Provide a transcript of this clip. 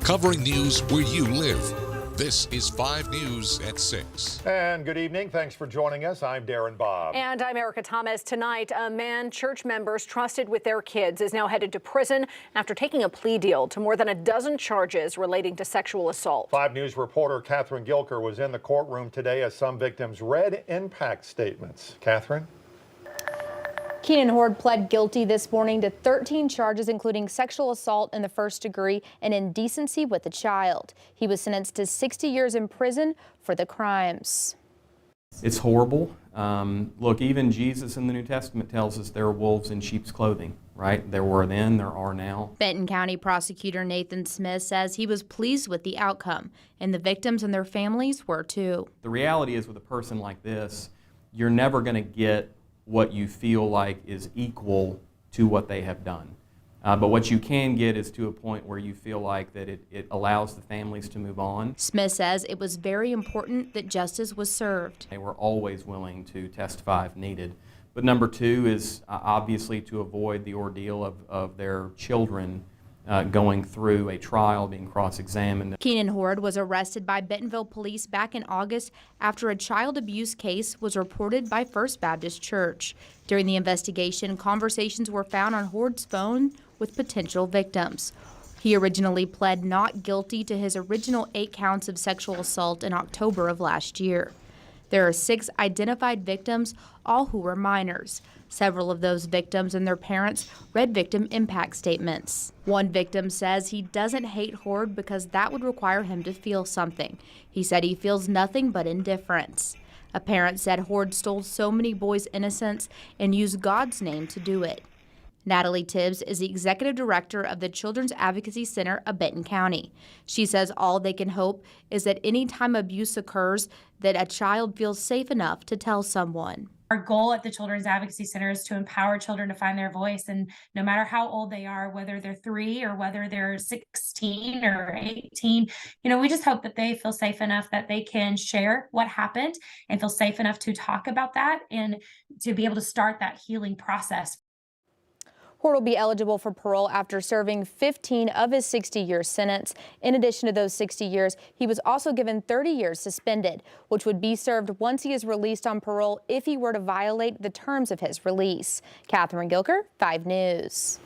covering news where you live. This is 5 News at 6. And good evening. Thanks for joining us. I'm Darren Bob. And I'm Erica Thomas. Tonight, a man church members trusted with their kids is now headed to prison after taking a plea deal to more than a dozen charges relating to sexual assault. 5 News reporter Catherine Gilker was in the courtroom today as some victims read impact statements. Catherine? Keenan Hord pled guilty this morning to 13 charges, including sexual assault in the first degree and indecency with a child. He was sentenced to 60 years in prison for the crimes. It's horrible. Look, even Jesus in the New Testament tells us there are wolves in sheep's clothing, right? There were then, there are now. Benton County prosecutor Nathan Smith says he was pleased with the outcome, and the victims and their families were too. The reality is with a person like this, you're never going to get what you feel like is equal to what they have done. But what you can get is to a point where you feel like that it allows the families to move on. Smith says it was very important that justice was served. They were always willing to testify if needed. But number two is obviously to avoid the ordeal of their children going through a trial, being cross-examined. Keenan Hord was arrested by Bentonville police back in August after a child abuse case was reported by First Baptist Church. During the investigation, conversations were found on Hord's phone with potential victims. He originally pled not guilty to his original 8 counts of sexual assault in October of last year. There are 6 identified victims, all who were minors. Several of those victims and their parents read victim impact statements. One victim says he doesn't hate Hord because that would require him to feel something. He said he feels nothing but indifference. A parent said Hord stole so many boys' innocence and used God's name to do it. Natalie Tibbs is the executive director of the Children's Advocacy Center of Benton County. She says all they can hope is that any time abuse occurs, that a child feels safe enough to tell someone. Our goal at the Children's Advocacy Center is to empower children to find their voice, and no matter how old they are, whether they're 3 or whether they're 16 or 18, we just hope that they feel safe enough that they can share what happened and feel safe enough to talk about that and to be able to start that healing process. Hord will be eligible for parole after serving 15 of his 60-year sentence. In addition to those 60 years, he was also given 30 years suspended, which would be served once he is released on parole if he were to violate the terms of his release. Catherine Gilker, 5 News.